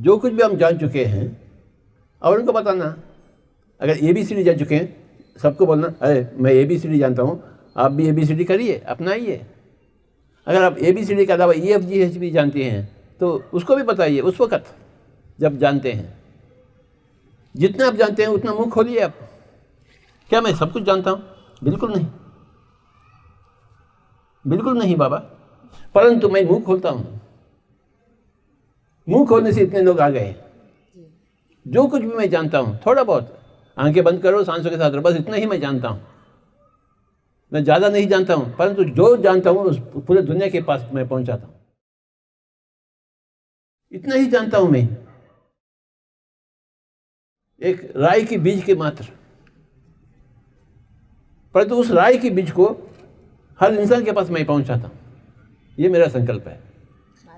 जो कुछ भी हम जान चुके हैं और उनको बताना। अगर ABCD जान चुके हैं, सबको बोलना अरे मैं ABCD जानता हूँ, आप भी ABCD करिए, अपनाइए। अगर आप ABCD के अलावा EFGH भी जानते हैं तो उसको भी बताइए उस वक़्त जब जानते हैं। जितना आप जानते हैं उतना मुँह खोलिए आप। क्या मैं सब कुछ जानता हूँ? बिल्कुल नहीं, बिल्कुल नहीं बाबा, परंतु मैं मुँह खोलता हूँ। मुँह खोलने से इतने लोग आ गए। जो कुछ भी मैं जानता हूँ थोड़ा बहुत, आंखें बंद करो, सांसों के साथ रहो, बस इतना ही मैं जानता हूँ। मैं ज़्यादा नहीं जानता हूँ, परंतु जो जानता हूँ उस पूरे दुनिया के पास मैं पहुँचाता हूँ। इतना ही जानता हूँ मैं, एक राई के बीज के मात्र, परंतु उस राई के बीज को हर इंसान के पास मैं पहुँचाता हूँ। ये मेरा संकल्प है।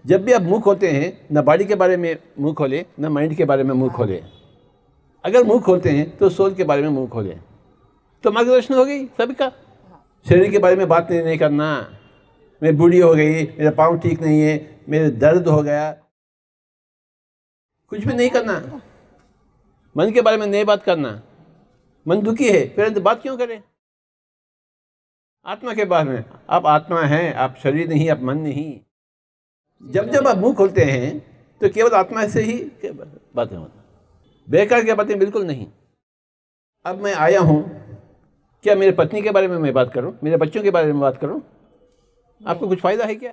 जब भी आप मुँह खोलते हैं, न बॉडी के बारे में मुँह खोलें, न माइंड के बारे में मुँह खोलें। अगर मुँह खोलते हैं तो सोल के बारे में मुँह खोलें, तो मार्गदर्शन हो गई सभी का। शरीर के बारे में बात नहीं करना, मैं बूढ़ी हो गई, मेरा पाँव ठीक नहीं है, मेरे दर्द हो गया, कुछ भी नहीं करना। मन के बारे में नहीं बात करना। मन दुखी है फिर बात क्यों करें? आत्मा के बारे में, आप आत्मा हैं, आप शरीर नहीं, आप मन नहीं। जब जब आप मुंह खोलते हैं तो केवल आत्मा से ही बातें होती, बेकार की बातें बिल्कुल नहीं। अब मैं आया हूँ, क्या मेरे पत्नी के बारे में मैं बात करूँ, मेरे बच्चों के बारे में बात करूँ? आपको कुछ फ़ायदा है क्या?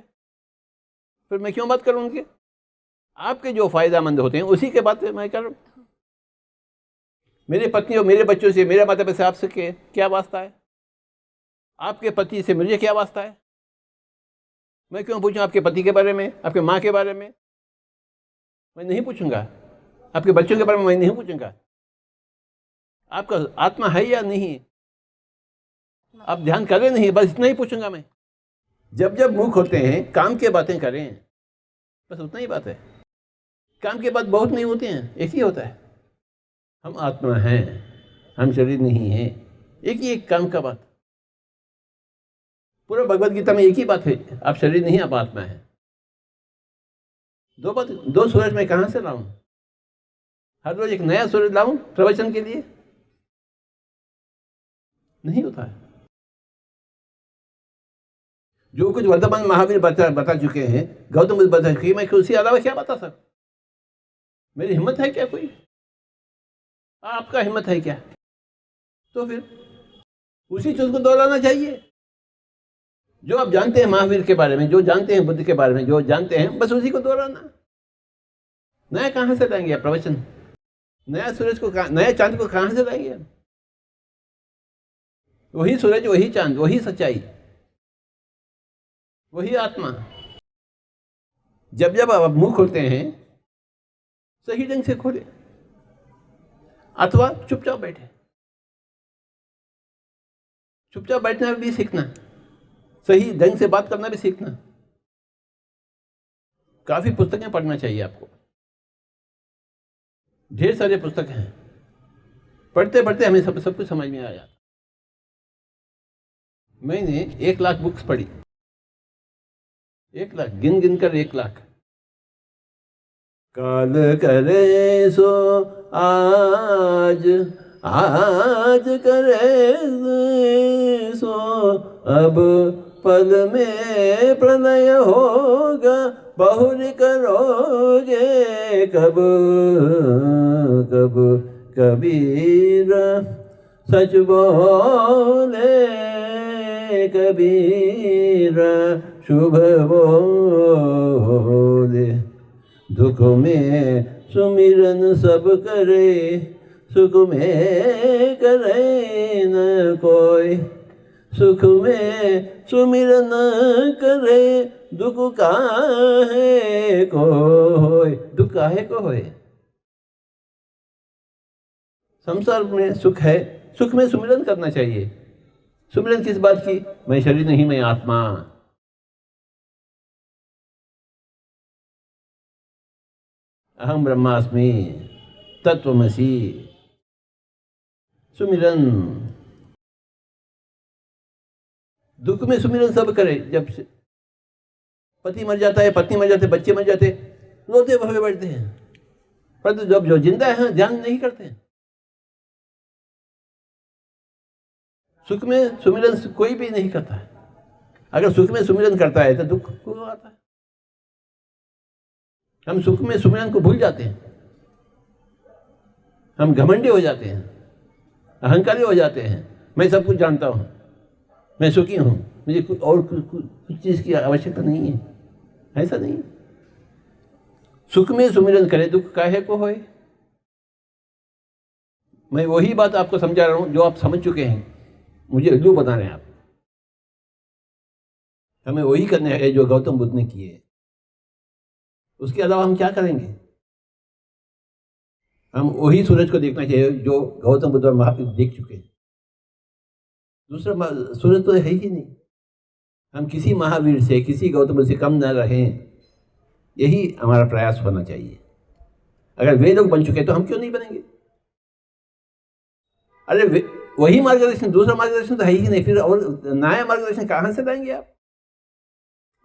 फिर मैं क्यों बात करूँ उनके? आपके जो फ़ायदामंद होते हैं उसी के बात मैं करूँ। मेरे पत्नी और मेरे बच्चों से, मेरे माता पिता से आपसे क्या वास्ता है? आपके पति से मुझे क्या वास्ता है? मैं क्यों पूछूं आपके पति के बारे में, आपके माँ के बारे में? मैं नहीं पूछूंगा। आपके बच्चों के बारे में मैं नहीं पूछूंगा। आपका आत्मा है या नहीं, आप ध्यान करें नहीं, बस इतना ही पूछूंगा मैं। जब जब मुंह खोलते हैं काम की बातें करें, बस उतना ही बात है। काम की बात बहुत नहीं होती हैं, एक ही होता है, हम आत्मा हैं, हम शरीर नहीं हैं। एक ही एक काम का बात। पूरा भगवद गीता में एक ही बात है, आप शरीर नहीं, आप आत्मा है। दो सूरज मैं कहाँ से लाऊं? हर रोज एक नया सूरज लाऊं प्रवचन के लिए? नहीं होता है। जो कुछ वर्तमान महावीर बता चुके हैं, गौतम बुद्ध बता चुके हैं, मैं उसके अलावा क्या बता सकता? मेरी हिम्मत है क्या कोई? आपका हिम्मत है क्या? तो फिर उसी चीज को दोहराना चाहिए जो आप जानते हैं महावीर के बारे में, जो जानते हैं बुद्ध के बारे में, जो जानते हैं, बस उसी को दोहराना। नया कहाँ से लाएंगे आप प्रवचन? नया सूरज को, नया चांद को कहाँ से लाएंगे? वही सूरज, वही चांद, वही सच्चाई, वही आत्मा। जब जब आप मुंह खोलते हैं सही ढंग से खोले, अथवा चुपचाप बैठे। चुपचाप बैठना भी सीखना, सही ढंग से बात करना भी सीखना। काफी पुस्तकें पढ़ना चाहिए आपको, ढेर सारे पुस्तक हैं। पढ़ते पढ़ते हमें सब कुछ समझ में आ जाता। मैंने 1 लाख बुक्स पढ़ी, 1 लाख, गिन गिन कर 1 लाख। काल करे सो आज, आज करे सो अब, पल में प्रलय होगा, बहुरी करोगे कब कब। कबीर सच बोले, कबीर शुभ बोले। दुख में सुमिरन सब करे, सुख में करे न कोई। सुख में सुमिरन करे, दुख काहे को होय। दुख काहे को होय? संसार में सुख है, सुख में सुमिरन करना चाहिए। सुमिरन किस बात की? मैं शरीर नहीं, मैं आत्मा। अहम ब्रह्मास्मि तत्वमसि। सुमिरन, दुख में सुमिरन सब करे। जब पति मर जाता है, पत्नी मर जाते, बच्चे मर जाते, रोते हुए बैठते हैं, परंतु जब जो जिंदा है ध्यान नहीं करते हैं। सुख में सुमिरन कोई भी नहीं करता है। अगर सुख में सुमिरन करता है तो दुख क्यों आता है? हम सुख में सुमिरन को भूल जाते हैं, हम घमंडी हो जाते हैं, अहंकारी हो जाते हैं। मैं सब कुछ जानता हूँ, मैं सुखी हूँ, मुझे कुछ चीज़ की आवश्यकता नहीं है। ऐसा नहीं। सुख में सुमिरन करे दुख काहे को होए। मैं वही बात आपको समझा रहा हूँ जो आप समझ चुके हैं, मुझे उल्लू बता रहे हैं आप। हमें वही करने है जो गौतम बुद्ध ने किए। उसके अलावा हम क्या करेंगे? हम वही सूरज को देखना चाहिए जो गौतम बुद्ध और महावीर देख चुके हैं। दूसरा सूरज तो है ही नहीं। हम किसी महावीर से, किसी गौतम बुद्ध से कम न रहें, यही हमारा प्रयास होना चाहिए। अगर वे लोग बन चुके तो हम क्यों नहीं बनेंगे? अरे वही मार्गदर्शन, दूसरा मार्गदर्शन तो है ही नहीं, फिर और नया मार्गदर्शन कहाँ से लाएंगे आप?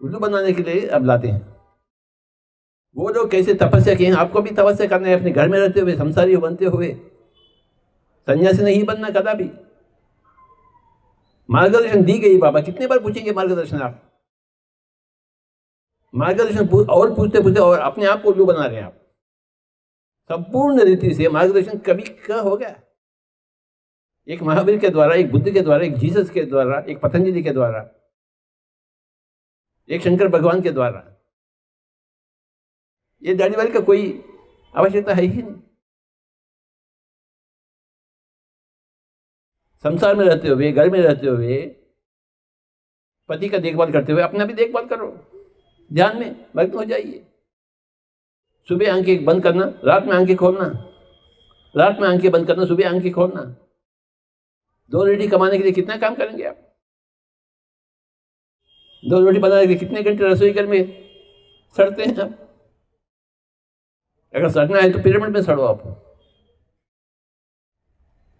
उल्लू बनाने के लिए अब लाते हैं। वो लोग कैसे तपस्या किए हैं, आपको भी तपस्या करना है। अपने घर में रहते हुए, संसारी बनते हुए, सन्यासी नहीं बनना कदापि। मार्गदर्शन दी गई बाबा, कितने बार पूछेंगे मार्गदर्शन आप? मार्गदर्शन और पूछते पूछते और अपने आप को उल्लू बना रहे हैं आप। संपूर्ण रीति से मार्गदर्शन कभी का हो गया? एक महावीर के द्वारा, एक बुद्ध के द्वारा, एक जीसस के द्वारा, एक पतंजलि के द्वारा, एक शंकर भगवान के द्वारा। ये दाढ़ी वाली का कोई आवश्यकता है ही नहीं। संसार में रहते हुए, घर में रहते हुए, पति का देखभाल करते हुए अपना भी देखभाल करो। ध्यान में मग्न हो जाइए। सुबह आंखें बंद करना, रात में आंखें खोलना, रात में आंखें बंद करना, सुबह आंखें खोलना। 2 रोटी कमाने के लिए कितना काम करेंगे आप? 2 रोटी बनाने के लिए कितने घंटे रसोई घर में सड़ते हैं आप? अगर सड़ना है तो पिरामिड में सड़ो आप।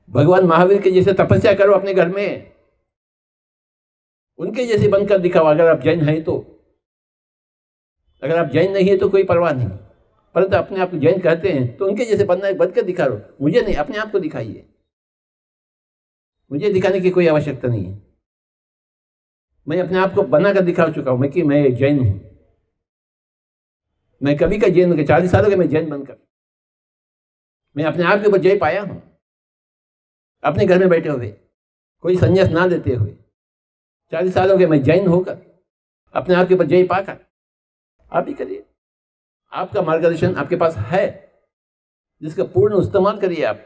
भगवान महावीर के जैसे तपस्या करो अपने घर में, उनके जैसे बनकर दिखाओ। अगर आप जैन हैं तो, अगर आप जैन नहीं है तो कोई परवाह नहीं, परंतु अपने आप को जैन कहते हैं तो उनके जैसे बनकर दिखा लो। मुझे नहीं, अपने आप को दिखाइए। मुझे दिखाने की कोई आवश्यकता नहीं है। मैं अपने आप को बनाकर दिखा चुका हूं कि मैं जैन हूं। मैं कभी का जैन बनकर, 40 सालों के मैं जैन बनकर, मैं अपने आप के ऊपर जय पाया हूं। अपने घर में बैठे हुए, कोई संन्यास ना लेते हुए, 40 सालों के मैं जैन होकर, अपने आप के ऊपर जय पाकर। आप भी करिए। आपका मार्गदर्शन आपके पास है, जिसका पूर्ण इस्तेमाल करिए आप।